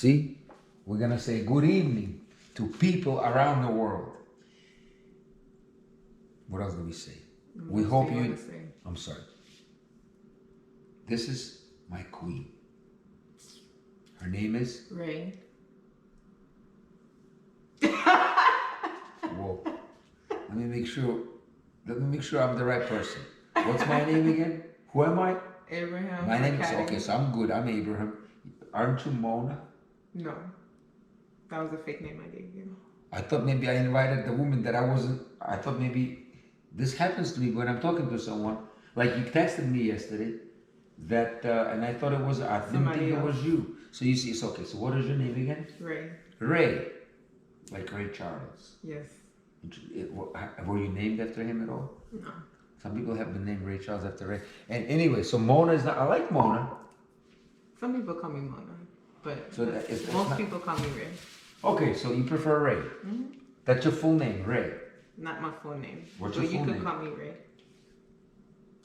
See? We're going to say good evening to people around the world. What else do we say? We hope you... I'm sorry. This is my queen. Her name is... Ray. Whoa. Let me make sure I'm the right person. What's my name again? Who am I? Abraham. My name is... Okay, so I'm good. I'm Abraham. Aren't you Mona? No. That was a fake name I gave you. I thought maybe I invited the woman that I wasn't... I thought maybe... This happens to me when I'm talking to someone. Like you texted me yesterday. That and I thought it was... I didn't think it was you. So you see, it's okay. So what is your name again? Ray. Ray. Like Ray Charles. Yes. Were you named after him at all? No. Some people have been named Ray Charles after Ray. And anyway, so Mona is not... I like Mona. Some people call me Mona, but So most people call me Ray. Okay, so you prefer Ray. Mm-hmm. That's your full name, Ray. Not my full name. What's your full name? You could call me Ray.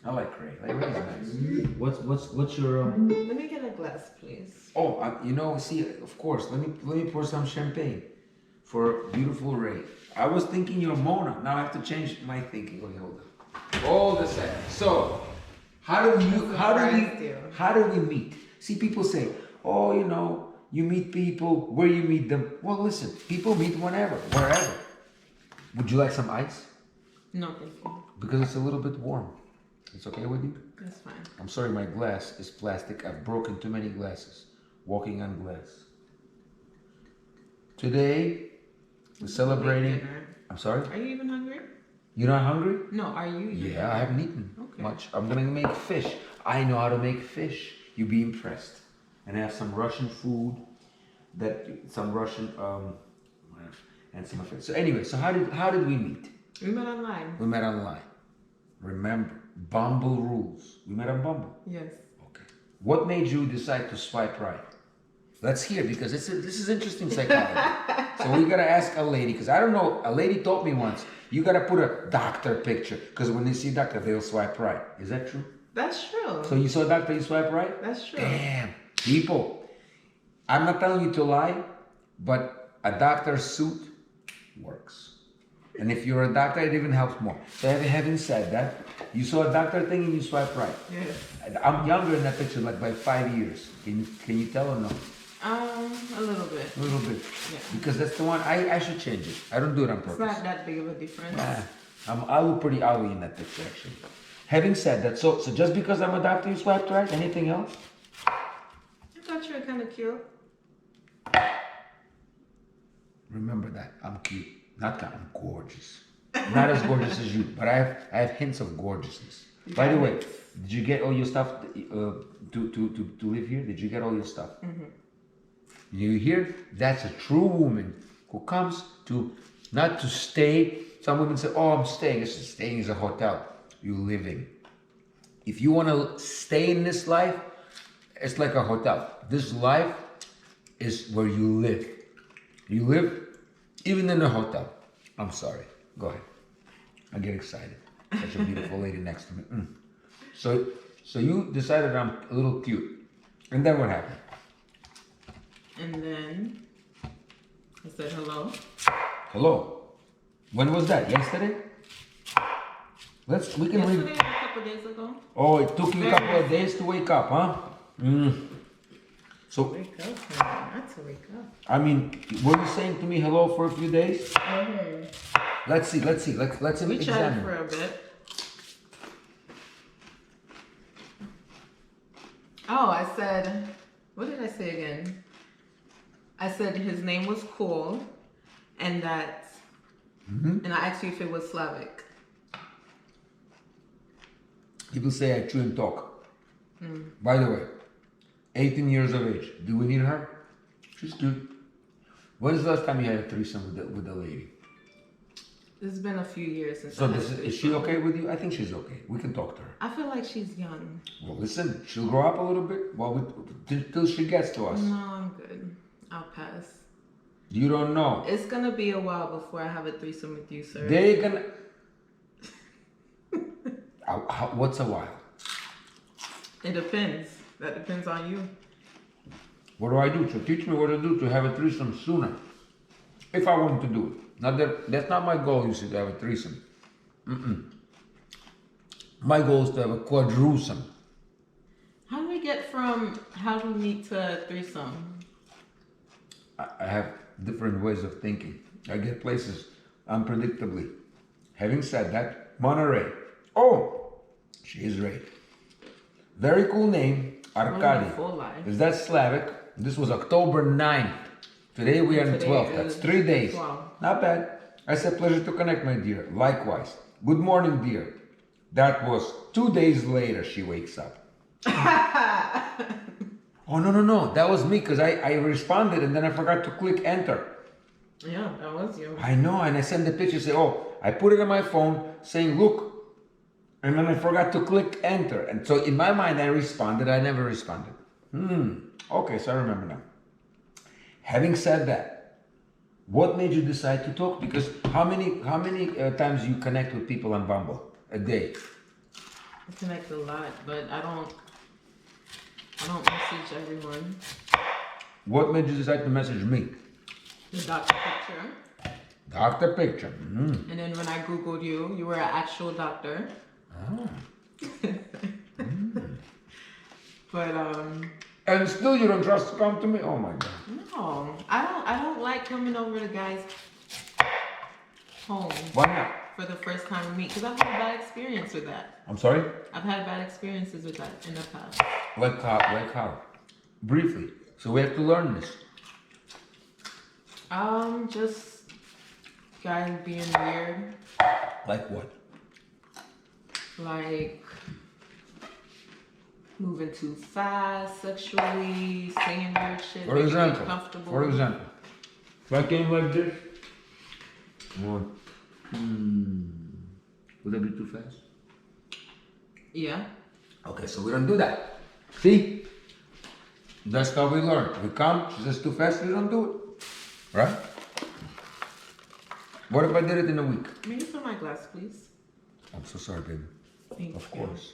I like Ray. Like Ray's nice. What's your... Let me get a glass, please. Oh, you know, see, of course. Let me pour some champagne for beautiful Ray. I was thinking you're Mona. Now I have to change my thinking. Okay, hold on. Hold a second. So, how do we meet? See, people say, oh, you know, you meet people where you meet them. Well, listen, people meet whenever, wherever. Would you like some ice? No, thank you. Because it's a little bit warm. It's okay with you? That's fine. I'm sorry, my glass is plastic. I've broken too many glasses. Walking on glass. Today, we're celebrating... I'm sorry? Are you even hungry? You're not hungry? No, are you? Yeah, I haven't eaten much. I'm gonna make fish. I know how to make fish. You'd be impressed. And I have some Russian food, some Russian, and some fish. So anyway, so how did we meet? We met online. We met online. Remember, Bumble rules. We met on Bumble. Yes. Okay. What made you decide to swipe right? Let's hear, because this is interesting psychology. So we gotta ask a lady, because I don't know, a lady told me once, you gotta put a doctor picture, because when they see a doctor, they'll swipe right. Is that true? That's true. So you saw a doctor, you swipe right? That's true. Damn, people. I'm not telling you to lie, but a doctor's suit works. And if you're a doctor, it even helps more. So having said that, you saw a doctor thing and you swipe right. Yes. I'm younger in that picture, like by 5 years. Can you tell or no? A little bit. A little bit. Yeah. Because that's the one, I should change it. I don't do it on purpose. It's not that big of a difference. I look pretty ugly in that picture, actually. Having said that, so just because I'm a doctor, you swiped right? Anything else? I thought you were kind of cute. Remember that. I'm cute. Not that I'm gorgeous. Not as gorgeous as you, but I have hints of gorgeousness. By the way, did you get all your stuff to live here? Did you get all your stuff? Mm-hmm. You hear? That's a true woman who comes to, not to stay. Some women say, oh, I'm staying. Staying is a hotel. You're living. If you want to stay in this life, it's like a hotel. This life is where you live. You live even in a hotel. I'm sorry. Go ahead. I get excited. Such a beautiful lady next to me. So you decided I'm a little cute. And then what happened? And then I said hello. Hello. When was that? Yesterday? We can read. Yesterday, a couple days ago. Oh, it took you a couple of days to wake up, huh? So wake up, man. Not to wake up. I mean, were you saying to me hello for a few days? Mm-hmm. Let's see. Let's We examine. chatted for a bit. Oh, I said, what did I say again? I said his name was cool, and that, and I asked you if it was Slavic. People say I chew and talk. By the way, 18 years of age. Do we need her? She's cute. When is the last time you had a threesome with a lady? It's been a few years since. So is she okay with you? I think she's okay. We can talk to her. I feel like she's young. Well, listen, she'll grow up a little bit. Well, till she gets to us. No, I'm good. I'll pass. You don't know. It's gonna be a while before I have a threesome with you, sir. They're gonna. What's a while? It depends. That depends on you. What do I do? So teach me what to do to have a threesome sooner. If I want to do it. Not that's not my goal, you see, to have a threesome. My goal is to have a quadrusome. How do we get from how do we meet to threesome? I have different ways of thinking. I get places unpredictably. Having said that, Monterey. Oh, she is Ray. Very cool name, Arkady. Wonderful life. Is that Slavic? This was October 9th. Today we are in 12th. That's 3 days. 12. Not bad. I said, pleasure to connect, my dear. Likewise. Good morning, dear. That was 2 days later she wakes up. Oh, no. That was me because I responded and then I forgot to click enter. Yeah, that was you. I know. And I sent the picture, say, oh, I put it on my phone saying, look. And then I forgot to click enter. And so in my mind, I responded. I never responded. Okay, so I remember now. Having said that, what made you decide to talk? Because how many times you connect with people on Bumble a day? I connect a lot, but I don't message everyone. What made you decide to message me? The doctor picture. Doctor picture. And then when I Googled you, you were an actual doctor. Oh. But And still you don't trust to come to me? Oh my God. no, I don't like coming over to guys' home Why not? for the first time we meet because I've had a bad experience with that. I'm sorry? I've had bad experiences with that in the past. Like how? Briefly. So we have to learn this. Just guys being weird. Like what? Like moving too fast sexually, saying weird shit. For making me example, comfortable. if I came like this, would that be too fast? Yeah. Okay, so we don't do that. See? That's how we learn. We come, she says too fast, we don't do it. Right? What if I did it in a week? May you fill my glass, please? I'm so sorry, baby. Thank Of you. course.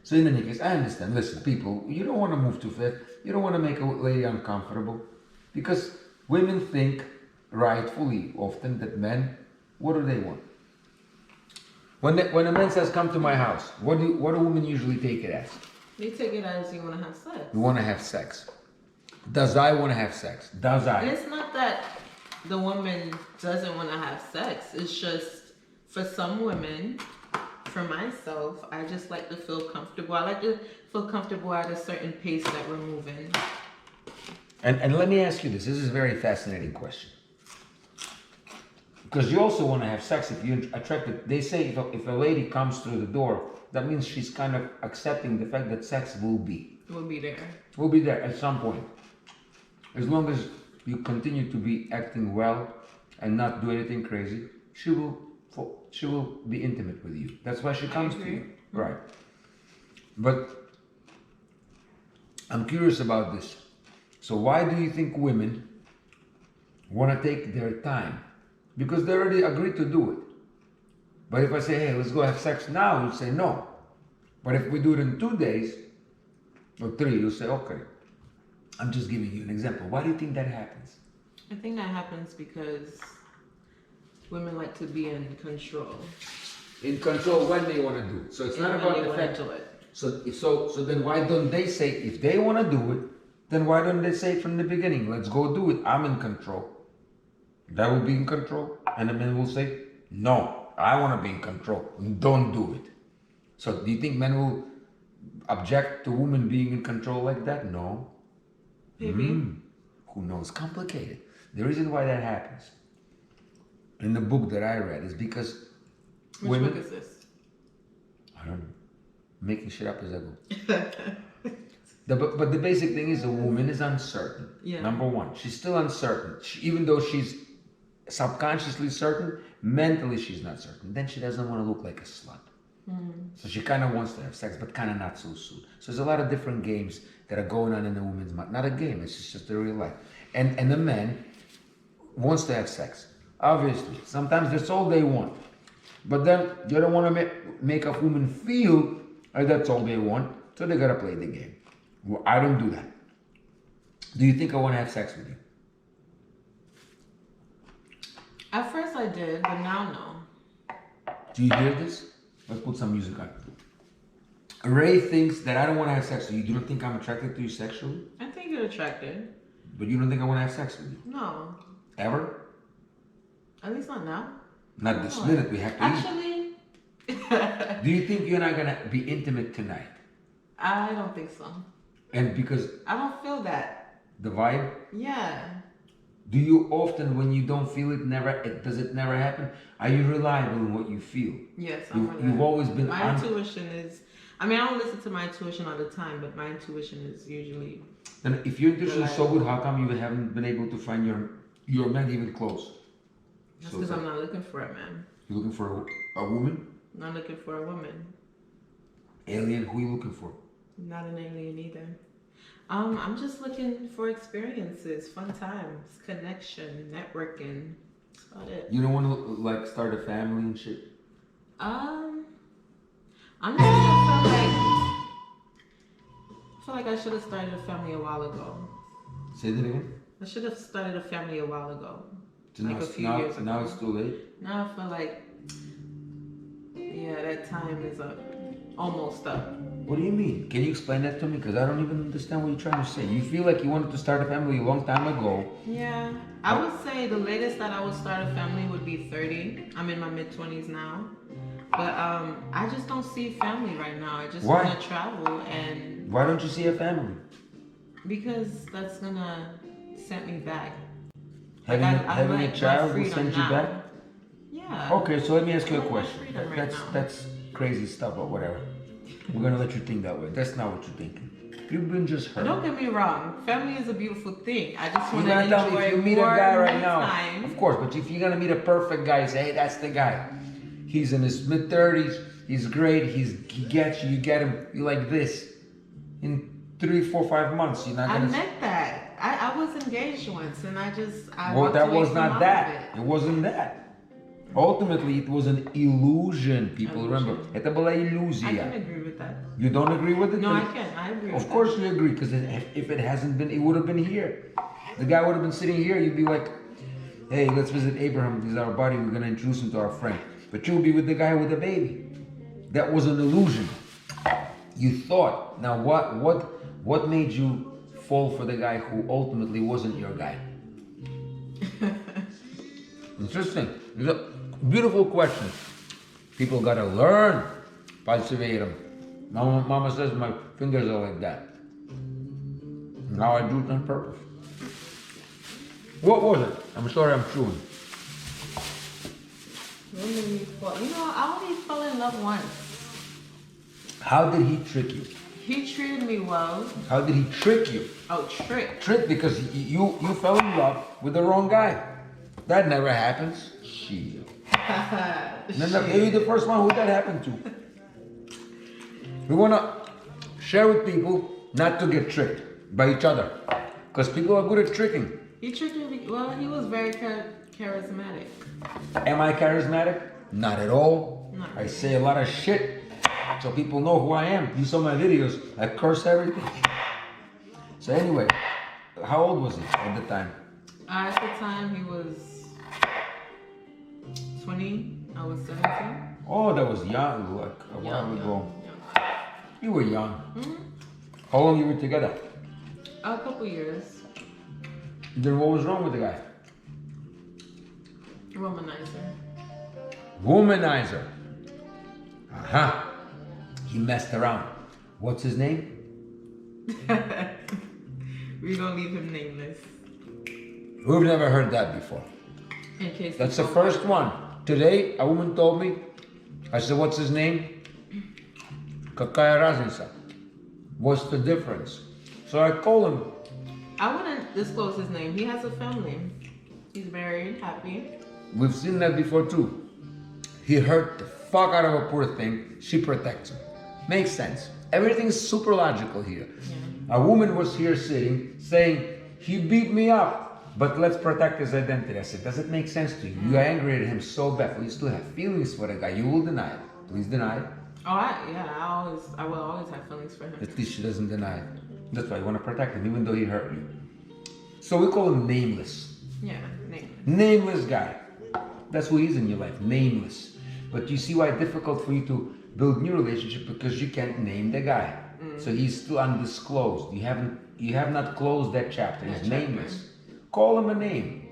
So in any case, I understand. Listen, people, you don't want to move too fast. You don't want to make a lady uncomfortable. Because women think, rightfully often, that men, what do they want? When a man says, come to my house, what do women usually take it as? They take it as you want to have sex. You want to have sex. Does I want to have sex? Does I? And it's not that the woman doesn't want to have sex. It's just for some women, for myself, I just like to feel comfortable. I like to feel comfortable at a certain pace that we're moving. And let me ask you this. This is a very fascinating question. Because you also want to have sex if you're attracted. They say if a lady comes through the door, that means she's kind of accepting the fact that sex will be. We'll be there. Will be there at some point. As long as you continue to be acting well and not do anything crazy, she will be intimate with you. That's why she comes to you. Right. But I'm curious about this. So why do you think women want to take their time? Because they already agreed to do it. But if I say, hey, let's go have sex now, you say no. But if we do it in 2 days or 3, you say, okay. I'm just giving you an example. Why do you think that happens? I think that happens because women like to be in control. In control when they want to do it. So it's not about the fact. So then why don't they say, if they want to do it, then why don't they say from the beginning, let's go do it, I'm in control. That will be in control. And the men will say, no, I want to be in control. Don't do it. So do you think men will object to women being in control like that? No. Maybe. Who knows? Complicated. The reason why that happens in the book that I read is because Which women... book is this? I don't know. Making shit up as I go. But the basic thing is a woman is uncertain. Yeah. Number one, she's still uncertain. Even though she's subconsciously certain, mentally she's not certain. Then she doesn't want to look like a slut. So she kind of wants to have sex, but kind of not so soon. So there's a lot of different games that are going on in the woman's mind. Not a game, it's just a real life. And the man wants to have sex. Obviously, sometimes that's all they want. But then you don't want to make a woman feel like that's all they want, so they gotta play the game. Well, I don't do that. Do you think I want to have sex with you? At first I did, but now no. Do you hear this? Let's put some music on. Ray thinks that I don't want to have sex with you. You don't think I'm attracted to you sexually? I think you're attracted. But you don't think I want to have sex with you? No. Ever? At least not now. Not this minute. We have to Actually, eat. Do you think you and I are going to be intimate tonight? I don't think so. And because... I don't feel that. The vibe? Yeah. Do you often, when you don't feel it, does it never happen? Are you reliable in what you feel? Yes, You've always been... My intuition is... I mean, I don't listen to my intuition all the time, but my intuition is usually... And if your intuition is so good, how come you haven't been able to find your man even close? That's because I'm not looking for a man. You're looking for a woman? I'm not looking for a woman. Alien, who are you looking for? Not an alien either. I'm just looking for experiences, fun times, connection, networking. That's about it. You don't want to like start a family and shit? Honestly, I feel like I should have started a family a while ago. Say that again? I should have started a family a while ago. So like a few years ago. Now it's too late? Now I feel like, yeah, that time is up. Almost up. What do you mean? Can you explain that to me? Because I don't even understand what you're trying to say. You feel like you wanted to start a family a long time ago. Yeah. I would say the latest that I would start a family would be 30. I'm in my mid-20s now. But I just don't see family right now. I just want to travel and... Why don't you see a family? Because that's going to set me back. Having a child will send you back? Yeah. Okay, so let me ask you a question. Right That's crazy stuff, but whatever. We're gonna let you think that way. That's not what you're thinking. You've been just hurt. Don't get me wrong. Family is a beautiful thing. I just want to enjoy if you meet a guy right now, time. Of course, but if you're gonna meet a perfect guy, say, hey, that's the guy. He's in his mid-30s. He's great. He gets you. You get him. You like this. In 3, 4, 5 months, you're not gonna... I meant that. I was engaged once, and I well, that was not that. It wasn't that. Ultimately, it was an illusion. People remember. Это была иллюзия. I can agree with that. You don't agree with it? No, I can. I agree. Of course you agree, because if it hasn't been, it would have been here. The guy would have been sitting here. You'd be like, hey, let's visit Abraham. He's our buddy. We're gonna introduce him to our friend. But you'll be with the guy with the baby. That was an illusion. You thought. Now what made you fall for the guy who ultimately wasn't your guy? Interesting. It's a beautiful question. People gotta learn. Perseverate. Mama says my fingers are like that. Now I do it on purpose. What was it? I'm sorry I'm chewing. I only fell in love once. How did he trick you? He treated me well. How did he trick you? Oh, trick. Trick because you fell in love with the wrong guy. That never happens. Shit. You're the first one who that happened to. We want to share with people not to get tricked by each other. Because people are good at tricking. He tricked me. Well, he was very charismatic. Am I charismatic? Not at all. Not really. I say a lot of shit so people know who I am. You saw my videos. I curse everything. So anyway, how old was he at the time? At the time he was 20. I was 17. Oh, that was young, like a while ago. Young. You were young. Mm-hmm. How long you were together? A couple years. Then what was wrong with the guy? Womanizer. Womanizer. Aha. He messed around. What's his name? We're gonna leave him nameless. We've never heard that before. In case that's the first one. Today, a woman told me, I said, what's his name? Какая разница? What's the difference? So I called him. I wouldn't disclose his name. He has a family. He's married, happy. We've seen that before too. He hurt the fuck out of a poor thing. She protects him. Makes sense. Everything's super logical here. Yeah. A woman was here sitting saying, he beat me up. But let's protect his identity. I said, does it make sense to you? You are angry at him so bad. Well, you still have feelings for the guy. You will deny it. Please deny it. Oh, I will always have feelings for him. At least she doesn't deny it. That's why you want to protect him, even though he hurt you. So we call him nameless. Yeah, nameless. Nameless guy. That's who he is in your life, nameless. But you see why it's difficult for you to build new relationship, because you can't name the guy. So he's still undisclosed. You have not closed that chapter. He's nameless. Call him a name.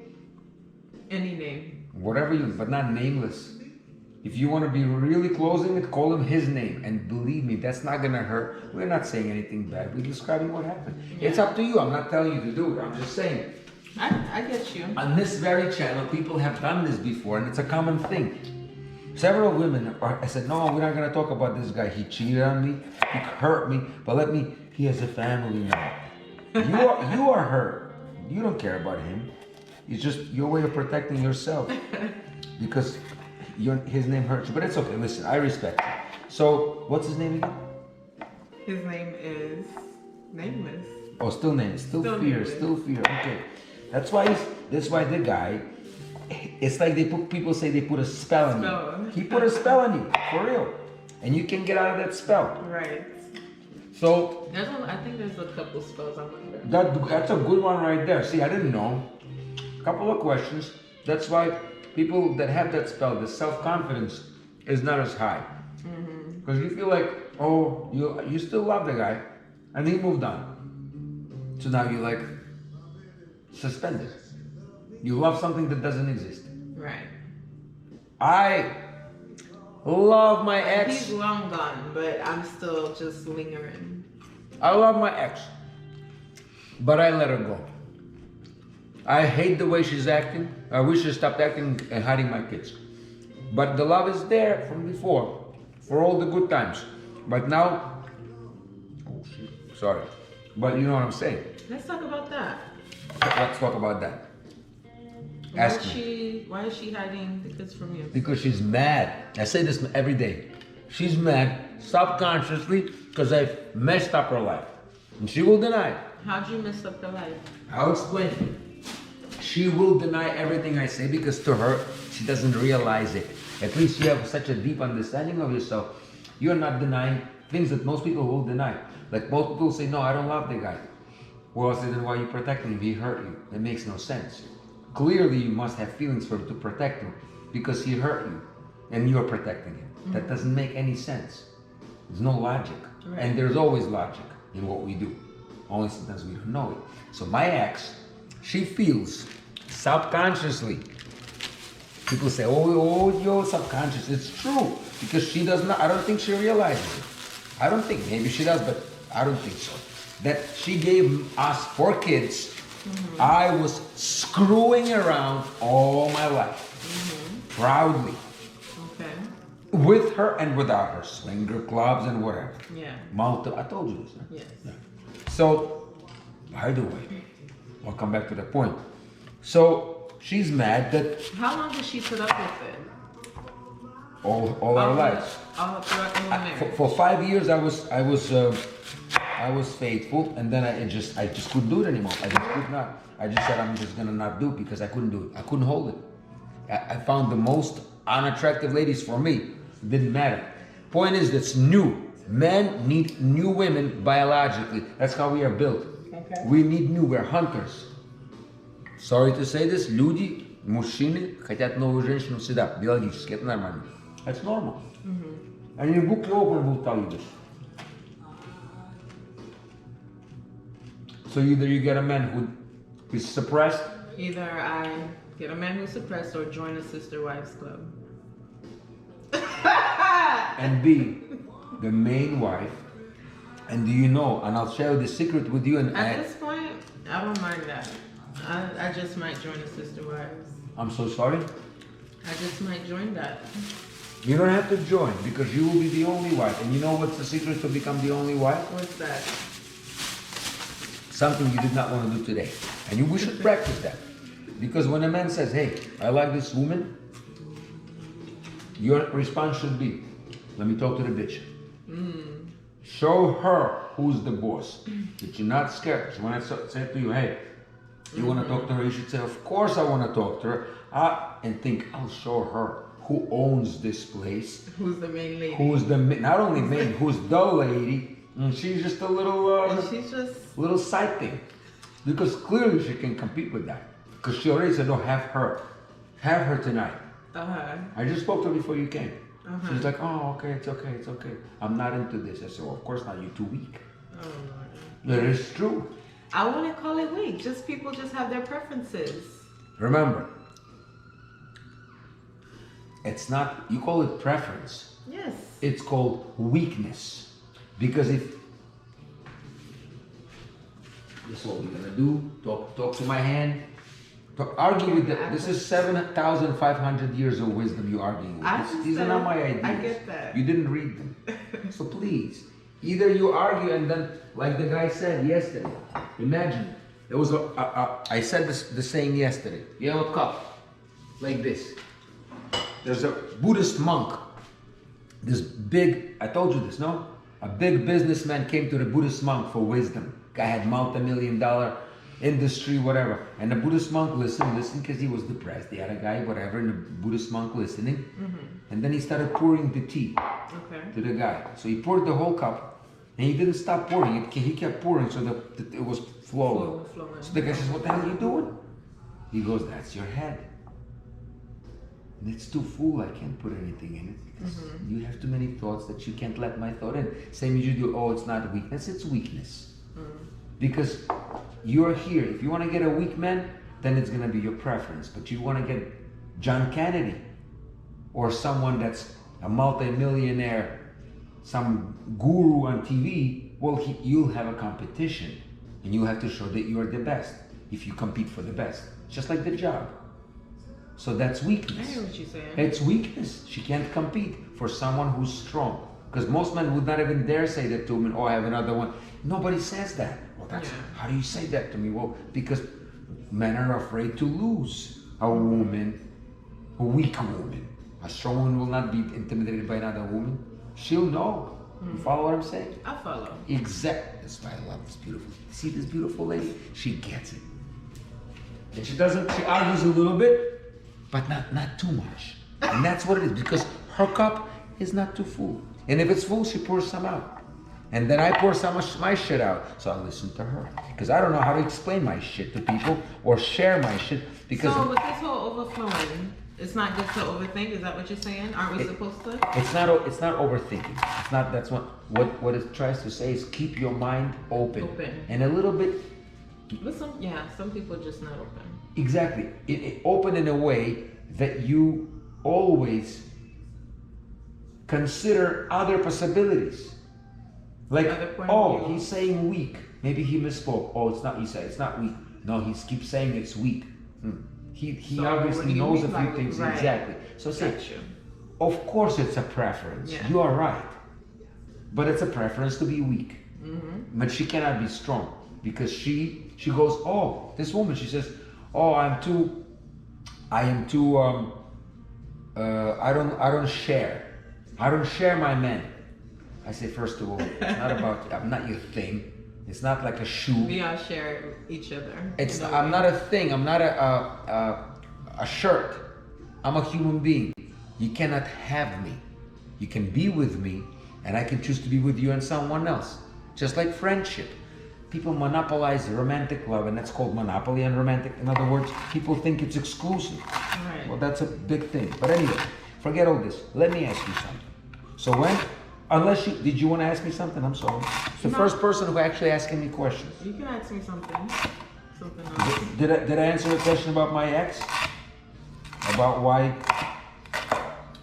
Any name. Whatever you, but not nameless. If you want to be really closing it, call him his name. And believe me, that's not gonna hurt. We're not saying anything bad. We're describing what happened. Yeah. It's up to you. I'm not telling you to do it. I'm just saying. I get you. On this very channel, people have done this before, and it's a common thing. Several women I said, no, we're not going to talk about this guy. He cheated on me. He hurt me. But he has a family now. You are hurt. You don't care about him. It's just your way of protecting yourself. Because his name hurts you. But it's okay. Listen, I respect it. So, what's his name again? His name is nameless. Oh, still nameless. Still fear. Nameless. Still fear. Okay. That's why the guy, it's like people say they put a spell on you. He put a spell on you, for real. And you can get out of that spell. Right. So I think there's a couple spells I'm under. that's a good one right there. See, I didn't know. Couple of questions. That's why people that have that spell, the self-confidence is not as high. Because you feel like, oh, you still love the guy, and he moved on. So now you're like suspended. You love something that doesn't exist. Right. I love my ex. He's long gone, but I'm still just lingering. I love my ex, but I let her go. I hate the way she's acting. I wish she stopped acting and hiding my kids. But the love is there from before, for all the good times. But now, oh shit, sorry. But you know what I'm saying. Let's talk about that. Let's talk about that. Why is she hiding the kids from you? Because she's mad. I say this every day. She's mad subconsciously because I've messed up her life. And she will deny it. How'd you mess up her life? I'll explain. She will deny everything I say because to her, she doesn't realize it. At least you have such a deep understanding of yourself. You're not denying things that most people will deny. Like most people say, no, I don't love the guy. Well, I said, then why are you protecting him? He hurt you. It makes no sense. Clearly, you must have feelings for him to protect him because he hurt you and you're protecting him. That doesn't make any sense. There's no logic. Right. And there's always logic in what we do. Only sometimes we don't know it. So my ex, she feels subconsciously. People say, oh, you're subconscious. It's true because she does not, I don't think she realizes it. I don't think, maybe she does, but I don't think so. That she gave us 4 kids. I was screwing around all my life, proudly, Okay. with her and without her, swinger clubs and whatever. Yeah. I told you this. Huh? Yes. Yeah. So, by the way, I'll come back to the point. So she's mad that How long did she put up with it? all our lives. All throughout the whole marriage. For 5 years, I was faithful, and then I just couldn't do it anymore. I just could not. I just said I'm just gonna not do it because I couldn't do it. I couldn't hold it. I found the most unattractive ladies for me. It didn't matter. Point is, that's new. Men need new women biologically. That's how we are built. Okay. We need new. We're hunters. Sorry to say this, люди, мужчины хотят новую женщину всегда, биологически. Это нормально. That's normal. And in book open will tell you this. So either you get a man who is suppressed. Either I get a man who's suppressed or join a sister wives club. And B, the main wife. And do you know, and I'll share the secret with you. And At this point, I don't mind that. I just might join a sister wives. I'm so sorry. I just might join that. You don't have to join because you will be the only wife. And you know what's the secret to become the only wife? What's that? Something you did not want to do today. And we should practice that. Because when a man says, hey, I like this woman, your response should be, let me talk to the bitch. Show her who's the boss. That you're not scared. So when I say to you, hey, you want to talk to her, you should say, of course I want to talk to her. And think, I'll show her who owns this place. Who's the main lady? Who's the, not only main, who's the lady. And she's just a little, And she's just little side thing. Because clearly she can compete with that. Because she already said, no, have her. Have her tonight. I just spoke to her before you came. She's like, oh, okay, it's okay, it's okay. I'm not into this. I said, well, of course not, you're too weak. Oh, Lord. That is true. I wouldn't call it weak. Just people just have their preferences. Remember, it's not, you call it preference. Yes. It's called weakness. Because if, this is what we're gonna do, talk to my hand. Argue with that. This is 7,500 years of wisdom you're arguing with. These are not my ideas. I get that. You didn't read them. So please, either you argue and then, like the guy said yesterday, imagine, there was I said the saying yesterday. You have a cup, like this. There's a Buddhist monk, this big, I told you this, no? A big businessman came to the Buddhist monk for wisdom. Guy had multi-million-dollar industry, whatever. And the Buddhist monk listened because he was depressed. He had a guy, whatever, and the Buddhist monk listening. And then he started pouring the tea to the guy. So he poured the whole cup, and he didn't stop pouring. He kept pouring, so it was flowing. So the guy says, what the hell are you doing? He goes, that's your head. And it's too full, I can't put anything in it. Because you have too many thoughts that you can't let my thought in. Same as you do, oh, it's not weakness, it's weakness. Because you're here. If you want to get a weak man, then it's going to be your preference. But you want to get John Kennedy or someone that's a multi-millionaire, some guru on TV, well, you'll have a competition. And you have to show that you're the best if you compete for the best. Just like the job. So that's weakness. I hear what you're saying. It's weakness. She can't compete for someone who's strong. Because most men would not even dare say that to women, oh, I have another one. Nobody says that. Well, that's, how do you say that to me? Well, because men are afraid to lose a woman, a weak woman. A strong woman will not be intimidated by another woman. She'll know. You follow what I'm saying? I follow. Exactly. That's why I love this beautiful. See this beautiful lady? She gets it. And she argues a little bit, but not too much. And that's what it is, because her cup is not too full. And if it's full, she pours some out. And then I pour some of my shit out. So I listen to her. Because I don't know how to explain my shit to people or share my shit. Because so with this whole overflowing, it's not good to overthink. Is that what you're saying? Aren't we supposed to? It's not overthinking. It's not. That's what it tries to say is keep your mind open. And a little bit. But some people are just not open. Exactly. It open in a way that you always consider other possibilities. Like, oh, he's saying weak. Maybe he misspoke. Oh, it's not. He said it's not weak. No, he keeps saying it's weak. He so obviously knows a few things exactly. So say, of course it's a preference. Yeah. You are right, but it's a preference to be weak. But she cannot be strong because she goes, oh, this woman. She says, oh, I am too. I don't share. I don't share my men. I say, first of all, it's not about, I'm not your thing. It's not like a shoe. We all share each other. I'm not a thing. I'm not a shirt. I'm a human being. You cannot have me. You can be with me, and I can choose to be with you and someone else. Just like friendship. People monopolize romantic love, and that's called monopoly and romantic. In other words, people think it's exclusive. Right. Well, that's a big thing. But anyway, forget all this. Let me ask you something. So did you want to ask me something? I'm sorry. It's the first person who actually asking me questions. You can ask me something else. Did I answer the question about my ex? About why?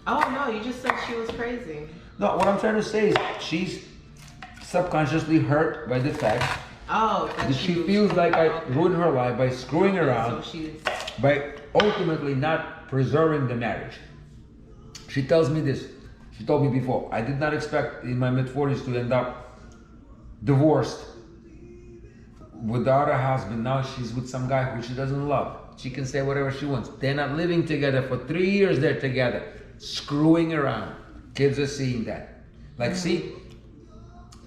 Oh no, you just said she was crazy. No, what I'm trying to say is she's subconsciously hurt by the fact that she feels like I ruined her life by screwing around, by ultimately not preserving the marriage. She tells me this. She told me before, I did not expect in my mid-40s to end up divorced without a husband. Now she's with some guy who she doesn't love. She can say whatever she wants. They're not living together. For 3 years they're together, screwing around. Kids are seeing that. Like, see,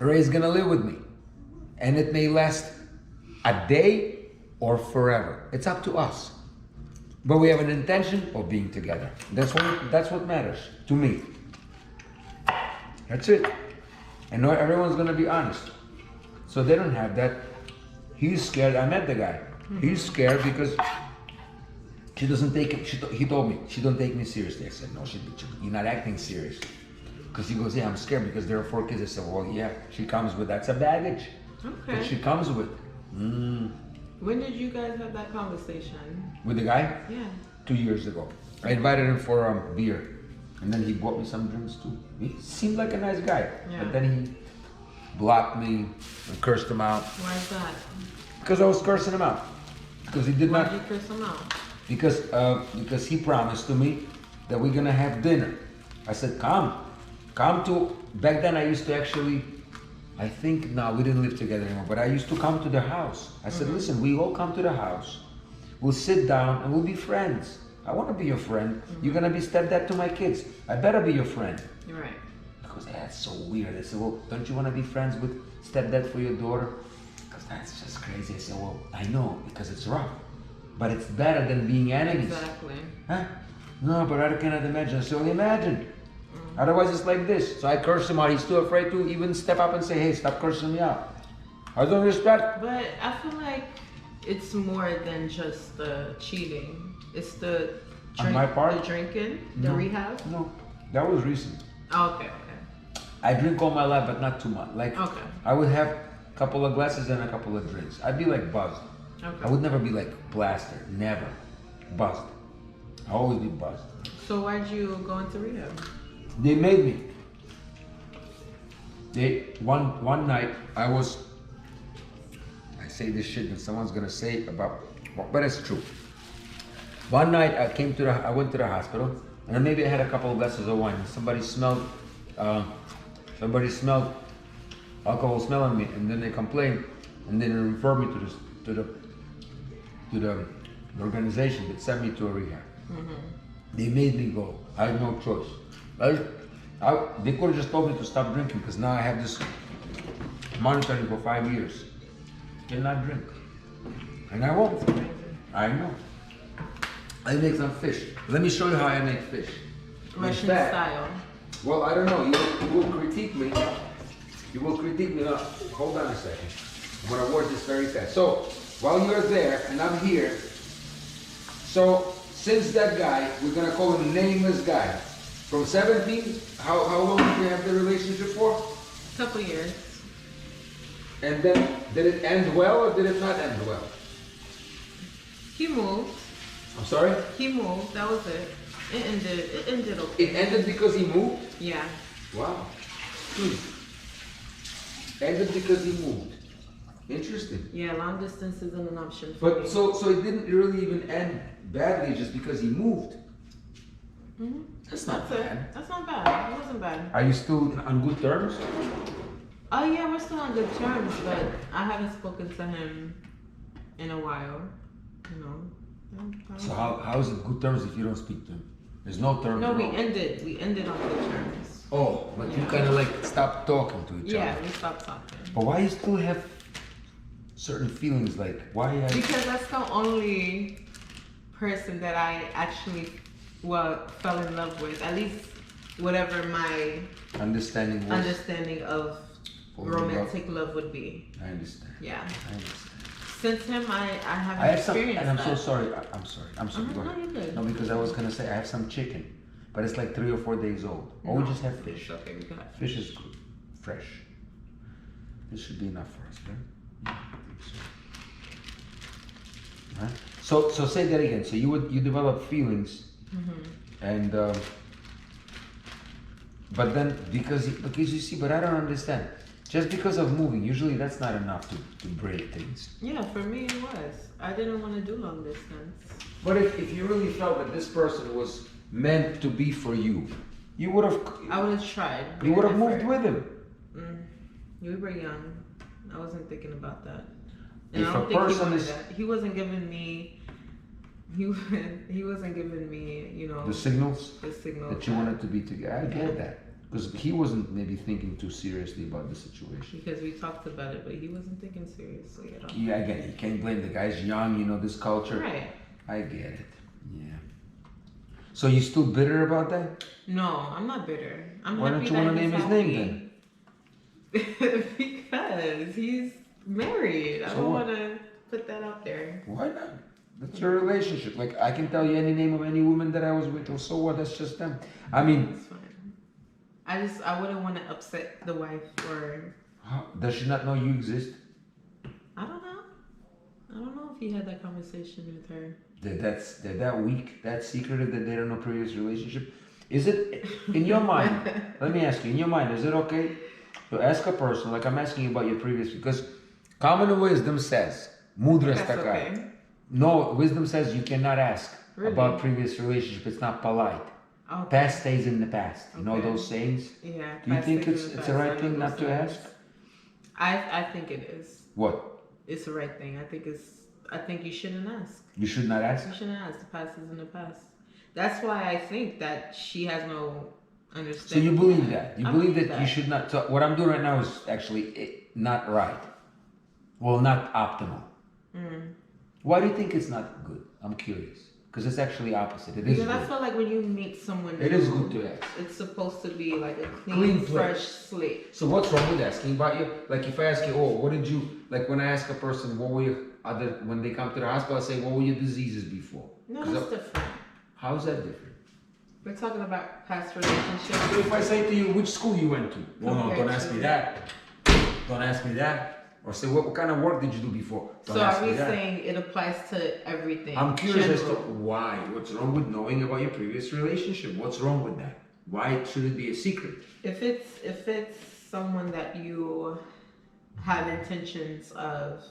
Ray's gonna live with me. And it may last a day or forever. It's up to us. But we have an intention of being together. That's what matters to me. That's it. And not everyone's gonna be honest. So they don't have that. He's scared. I met the guy. He's scared because she doesn't take it. He told me she don't take me seriously. I said, no, you're not acting serious. Because he goes, yeah, I'm scared because there are 4 kids. I said, well, yeah, she comes with, that's a baggage that she comes with. When did you guys have that conversation? With the guy? Yeah. 2 years ago. I invited him for beer. And then he bought me some drinks too. He seemed like a nice guy. Yeah. But then he blocked me and cursed him out. Why is that? Because I was cursing him out. Because he did not. Why did you curse him out? Because he promised to me that we're gonna have dinner. I said, come to. Back then I used to actually, I think, no, we didn't live together anymore, but I used to come to their house. I said, listen, we all come to the house. We'll sit down and we'll be friends. I want to be your friend. You're gonna be stepdad to my kids. I better be your friend. You're right. Because that's so weird. I said, well, don't you want to be friends with stepdad for your daughter? Because that's just crazy. I said, well, I know, because it's rough. But it's better than being enemies. Exactly. Huh? No, but I cannot imagine. I said, well, imagine. Otherwise, it's like this. So I cursed him out. He's too afraid to even step up and say, hey, stop cursing me out. I don't respect. But I feel like it's more than just the cheating. It's the On my part? the drinking, the rehab. No, that was recent. Okay. I drink all my life, but not too much. Like, I would have a couple of glasses and a couple of drinks. I'd be like buzzed. Okay. I would never be like plastered. Never. Buzzed. I always be buzzed. So why'd you go into rehab? They made me. One night I say this shit and someone's gonna say about, but it's true. One night I went to the hospital, and maybe I had a couple of glasses of wine. Somebody smelled alcohol smell on me, and then they complained, and then they referred me to the organization that sent me to a rehab. They made me go. I had no choice. They could have just told me to stop drinking, because now I have this monitoring for 5 years. Cannot drink, and I won't. I know. I make some fish. Let me show you how I make fish. Russian style. Well, I don't know. You will critique me. You will critique me. Now, hold on a second. I'm gonna word this very fast. So while you're there and I'm here, so since that guy, we're gonna call him nameless guy, from 17, how long did we have the relationship for? Couple years. And then did it end well or did it not end well? He moved. I'm sorry? He moved. That was it. It ended okay. It ended because he moved? Yeah. Wow. Ended because he moved. Interesting. Yeah, long distance isn't an option for me. But so it didn't really even end badly just because he moved. That's not bad. That's not bad. It wasn't bad. Are you still on good terms? Oh yeah, we're still on good terms, but I haven't spoken to him in a while. You know. So how is it good terms if you don't speak to him? There's no terms. No, we ended on good terms. Oh, but you kind of like stopped talking to each other. Yeah, we stopped talking. But why you still have certain feelings, like why? Because that's the only person that I actually fell in love with. At least whatever my understanding of romantic love would be. I understand. Yeah. I understand. Since him, I have experienced and I'm that. so sorry. I'm sorry. Go ahead. No, you're good. No, because I was gonna say I have some chicken, but it's like 3 or 4 days old. Or we just have fish. Okay, we got fish. Fish is good, fresh. This should be enough for us, right? I think so. So say that again. So you develop feelings, and but then because you see, but I don't understand. Just because of moving, usually that's not enough to break things. Yeah, for me it was. I didn't want to do long distance. But if you really felt that this person was meant to be for you, you would have. I would have tried. You would have moved with him. We were young. I wasn't thinking about that. And If I don't a think person is, he wasn't giving me. He wasn't giving me, you know, the signals that you wanted to be together. I get that. Because he wasn't maybe thinking too seriously about the situation. Because we talked about it, but he wasn't thinking seriously at all. Yeah, I get it. You can't blame the guy's young, you know, this culture. Right. I get it. Yeah. So you still bitter about that? No, I'm not bitter. I'm Why happy don't you want to name his name then? Because married. I So don't what? want to put that out there. Why not? That's your relationship. Like, I can tell you any name of any woman that I was with, or so what? That's just them. I mean, That's fine. I wouldn't want to upset the wife or. does she not know you exist? I don't know. I don't know if he had that conversation with her. They're that weak, that secretive, that they don't know previous relationship. Is it, in your mind, let me ask you, in your mind, is it okay to ask a person, like I'm asking you about your previous, because common wisdom says, mudrost That's такая. okay. No, wisdom says you cannot ask Really? about previous relationship. It's not polite. Okay. Past stays in the past. You know Okay. those sayings? Yeah. Do you past think things it's in the past, right I thing know not to those ask? things. I think it is. What? It's the right thing. I think you shouldn't ask. You should not ask? You shouldn't ask. The past is in the past. That's why I think that she has no understanding. So you believe that? You I believe believe that you should not? So what I'm doing right now is actually not right. Well, not optimal. Why do you think it's not good? I'm curious. Because it's actually opposite. It is Because I good. feel like when you meet someone It new, is good to ask. it's supposed to be like a Clean clean, slate. fresh slate. So what's wrong with asking about you? Like if I ask you, oh, what did you, like when I ask a person, what were your other, when they come to the hospital, I say, what were your diseases before? No, 'Cause that's different. How's that different? We're talking about past relationships. So if I say to you, which school you went to? Well, no, Okay, don't ask me that. Don't ask me that. Or say, what kind of work did you do before? Don't So ask are me we that. saying it applies to everything? I'm curious as to general? why. What's wrong with knowing about your previous relationship? What's wrong with that? Why should it be a secret? If it's someone that you have intentions of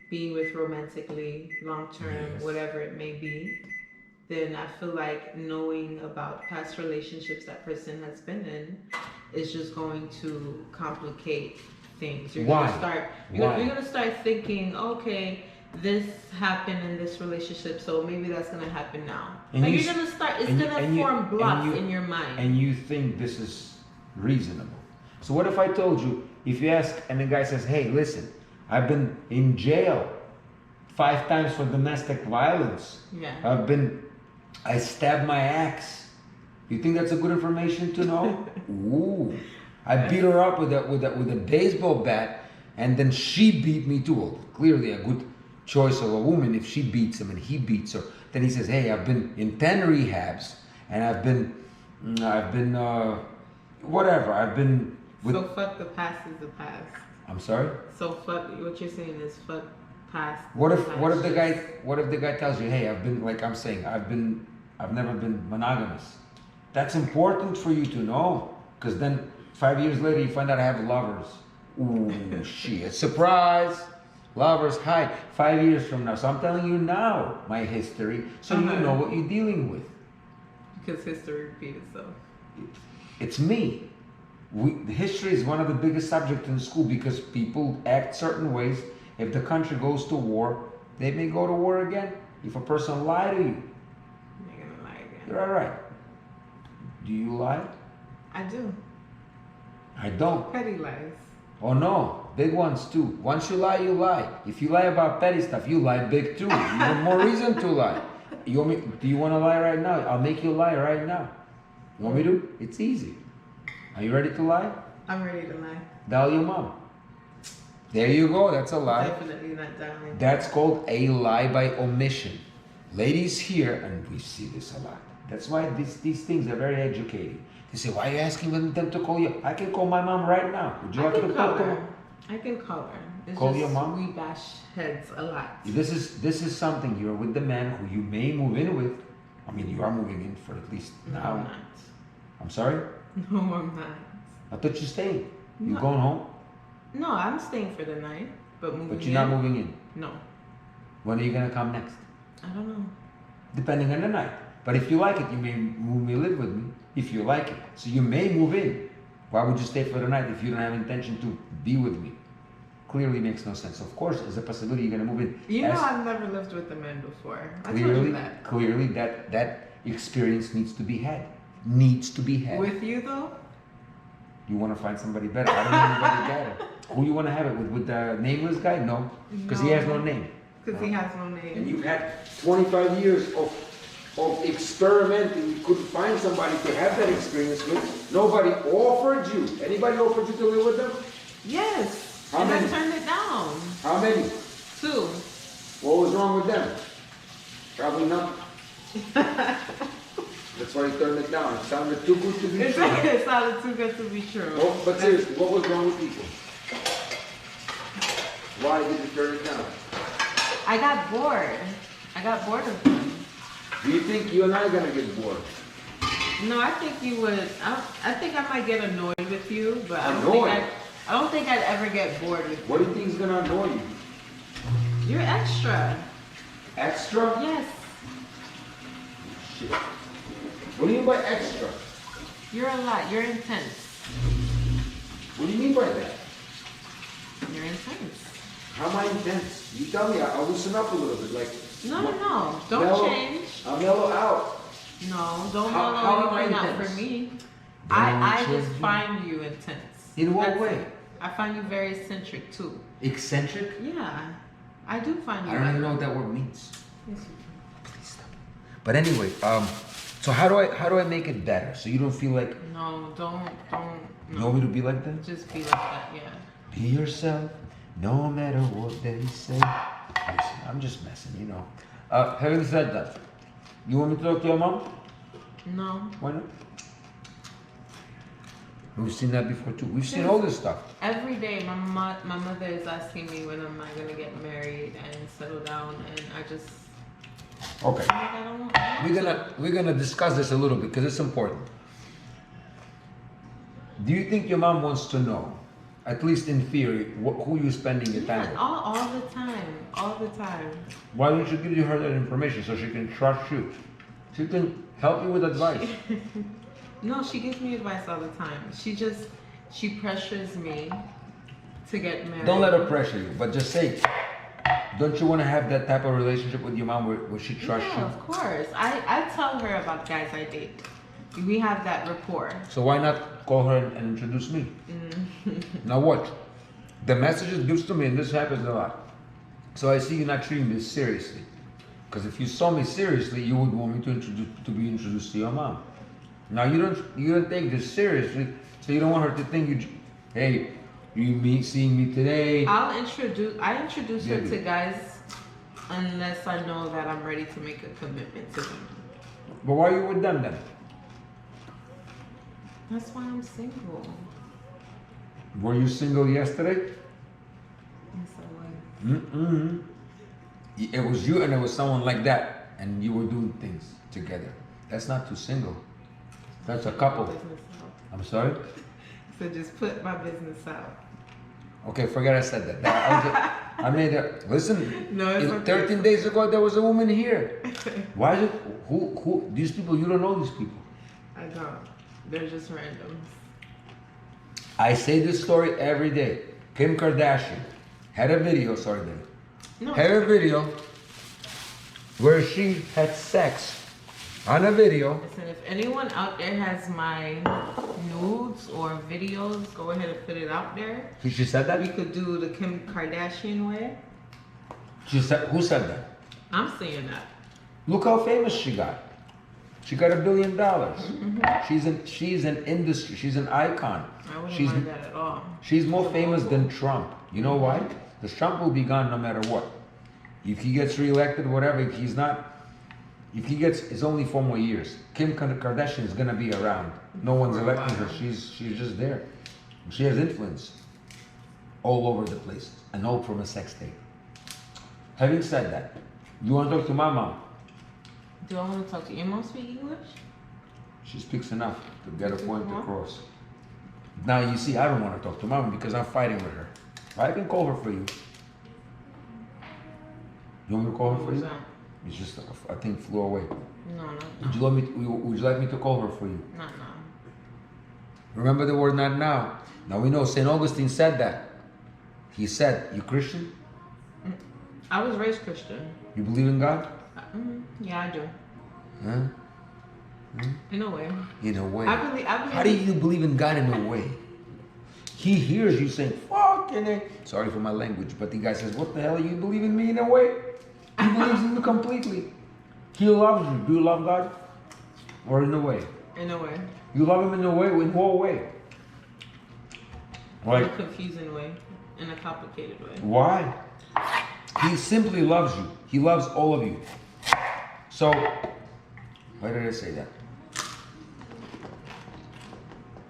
being with romantically, long term, Yes. whatever it may be, then I feel like knowing about past relationships that person has been in is just going to complicate things. You're Why? gonna start Why? you're gonna start thinking, okay, this happened in this relationship, so maybe that's gonna happen now. And Like you you're s- gonna start, it's and you- gonna and you- form and blocks you- in your mind. And you think this is reasonable. So what if I told you, if you ask and the guy says, hey, listen, I've been in jail 5 times for domestic violence. Yeah. I stabbed my ex. You think that's a good information to know? Ooh. I beat her up with a baseball bat, and then she beat me too. Well, clearly a good choice of a woman if she beats him and he beats her. Then he says, hey, I've been in 10 rehabs, and I've been whatever. I've been with. So fuck the past is the past. I'm sorry. So fuck what you're saying is fuck past. What if past. the guy tells you, hey, I've been, like I'm saying, I've never been monogamous. That's important for you to know, because then 5 years later you find out I have lovers. Ooh, shit! Surprise! Lovers, hi. 5 years from now, so I'm telling you now my history, so you know what you're dealing with. Because history repeats itself. It's me. History is one of the biggest subjects in school because people act certain ways. If the country goes to war, they may go to war again. If a person lie to you, You're gonna lie again. you're all right. Do you lie? I do. I don't. Petty lies. Oh no, big ones too. Once you lie, you lie. If you lie about petty stuff, you lie big too. Even more reason to lie. You want me? Do you want to lie right now? I'll make you lie right now. You want me to? It's easy. Are you ready to lie? I'm ready to lie. Dial your mom. There you go. That's a lie. Definitely not dying. That's called a lie by omission. Ladies here, and we see this a lot. That's why these things are very educating. They say, why are you asking them to call you? I can call my mom right now. Would you I like me can to call call her. I can call her. It's Call just your mom? we bash heads a lot. This is something. You're with the man who you may move in with. I mean, you are moving in for at least No, now. I'm not. I'm sorry? No, I'm not. I thought you staying. You No. going home? No, I'm staying for the night, but moving But you're not moving in. No, When are you gonna come next? I don't know. Depending on the night. But if you like it, you may live with me. If you like it. So you may move in. Why would you stay for the night if you don't have intention to be with me? Clearly makes no sense. Of course, there's a possibility you're gonna move in. You know As- I've never lived with a man before. I told you that. Clearly that experience needs to be had. Needs to be had. With you though? You want to find somebody better. I don't know anybody better. Who you want to have it with? With the nameless guy? No. Because he has no name. Because he has no And name. you've had 25 years of experimenting. You couldn't find somebody to have that experience with. Nobody offered you. Anybody offered you to live with them? Yes. How many? I turned it down. How many? 2. What was wrong with them? Probably nothing. That's why he turned it down. It sounded too good to be true. It sounded too good to be true. Oh, but seriously, what was wrong with people? Why did you turn it down? I got bored. I got bored of them. Do you think you and I are gonna get bored? No, I think you would. I think I might get annoyed with you, but I don't think I'd ever get bored with you. What do you think is gonna annoy you? You're extra. Extra? Yes. Shit. What do you mean by extra? You're a lot. You're intense. What do you mean by that? You're intense. How am I intense? You tell me. I'll loosen up a little bit. Like No. Don't mellow, change. I'll mellow out. No, don't How mellow am I anything out intense? for me. Don't I change just you. find you intense. In what That's way? it. I find you very eccentric too. Eccentric? Yeah, I do find you. I don't like even know that. what that word means. Yes, you do. Please stop. But anyway, so how do I make it better so you don't feel like No, don't. you No. want me to be like that? Just be like that, yeah. Be yourself, no matter what they say. Listen, I'm just messing, you know. Having said that, you want me to talk to your mom? No. Why not? We've seen that before too. We've seen all this stuff. Every day, my mother is asking me when am I gonna get married and settle down, and I just. Okay. I don't want We're gonna discuss this a little bit because it's important. Do you think your mom wants to know, at least in theory, who you're spending your time Yeah, with? all the time, all the time. Why don't you give her that information so she can trust you? She can help you with advice. No, she gives me advice all the time. She pressures me to get married. Don't let her pressure you, but just say, don't you want to have that type of relationship with your mom where she trusts Yeah, you? of course. I tell her about guys I date. We have that rapport. So why not call her and introduce me? Now watch. The message it gives to me, and this happens a lot. So I see you not treating this seriously. Because if you saw me seriously, you would want me to be introduced to your mom. Now you don't take this seriously, so you don't want her to think hey, seeing me today. I introduce her Yeah. to guys unless I know that I'm ready to make a commitment to them. But why are you with them then? That's why I'm single. Were you single yesterday? Yes, I was. Mm-mm. It was you and it was someone like that, and you were doing things together. That's not too single. That's a couple. Business out. I'm sorry? So just put my business out. Okay, forget I said that. I made a listen. No, it's okay. 13 days ago, there was a woman here. Why is it? Who? These people? You don't know these people. I don't. They're just randoms. I say this story every day. Kim Kardashian had a video. Sorry, Dave. No. Had a video where she had sex on a video. Listen, if anyone out there has my nudes or videos, go ahead and put it out there. She said that? We could do the Kim Kardashian way. She said, who said that? I'm saying that. Look how famous she got. She got $1 billion. Mm-hmm. She's an industry. She's an icon. I wouldn't She's mind that at all. she's more famous than Trump. You know why? Because Trump will be gone no matter what. If he gets reelected, whatever, if he's not. If he gets, it's only 4 more years. Kim Kardashian is gonna be around. No one's For a electing her. while. She's just there. She has influence all over the place, and all from a sex tape. Having said that, you want to talk to my mom? Do I want to talk to you? Your mom speak English? She speaks enough to get a point across. Now you see, I don't want to talk to mom because I'm fighting with her. I can call her for you. You want me to call her for you? It's just a thing flew away. No. Would you like me to call her for you? No. Remember the word not now. Now we know St. Augustine said that. He said, you Christian? I was raised Christian. You believe in God? Yeah, I do. Huh? In a way. In a way. I believe. How do you believe in God in a way? He hears you saying, fucking it. Sorry for my language, but the guy says, what the hell are you believing me in a way? He believes in you completely. He loves you. Do you love God? Or in a way? In a way. You love him in a way? In what way? In a confusing way. in a complicated way. Why? He simply loves you. He loves all of you. So, why did I say that?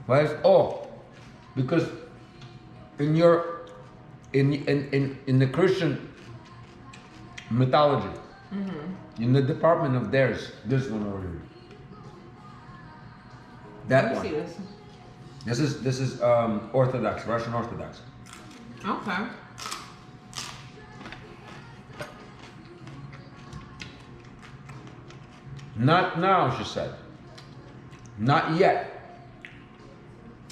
Why is, because in your in the Christian mythology, in the department of theirs, this one over here. That Let me one. see This is Orthodox, Russian Orthodox. Okay. Not now, she said. Not yet.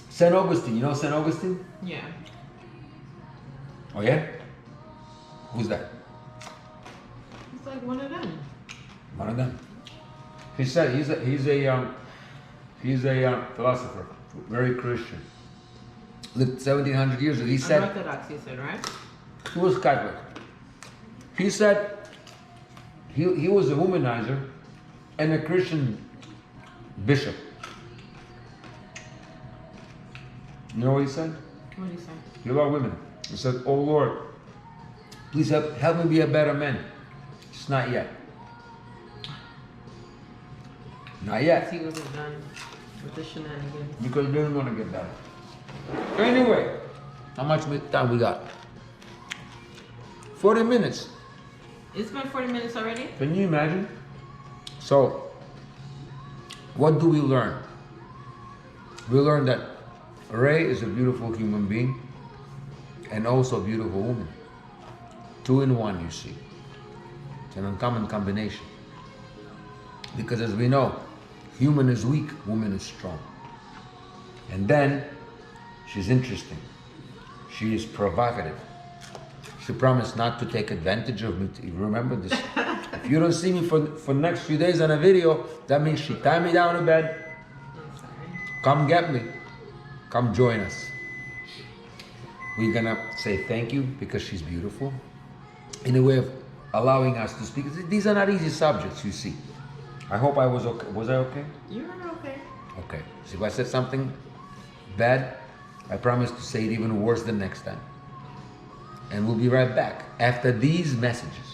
St. Augustine, you know St. Augustine? Yeah. Oh yeah? Who's that? It's like one of them. One of them. He said he's a philosopher, very Christian. Lived 1700 years ago. He said Unorthodox, you said, right? he was Catholic. He said he was a womanizer and a Christian bishop. You know what he said? What did he say? He loved women. He said, "Oh Lord, please help me be a better man." It's not yet. Not yet. He wasn't done with the shenanigans. Because he didn't want to get better. Anyway, how much time we got? 40 minutes. It's been 40 minutes already? Can you imagine? So, what do we learn? We learn that Ray is a beautiful human being and also a beautiful woman. 2 in 1, you see. It's an uncommon combination. Because as we know, human is weak, woman is strong. And then, she's interesting. She is provocative. She promised not to take advantage of me. You remember this? If you don't see me for next few days on a video, that means she tied me down to bed. I'm sorry. Come get me. Come join us. We're gonna say thank you because she's beautiful. In a way of allowing us to speak. These are not easy subjects, you see. I hope I was okay. Was I okay? You're okay. Okay. So if I said something bad, I promise to say it even worse the next time. And we'll be right back after these messages.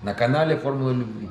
На канале Формула Любви.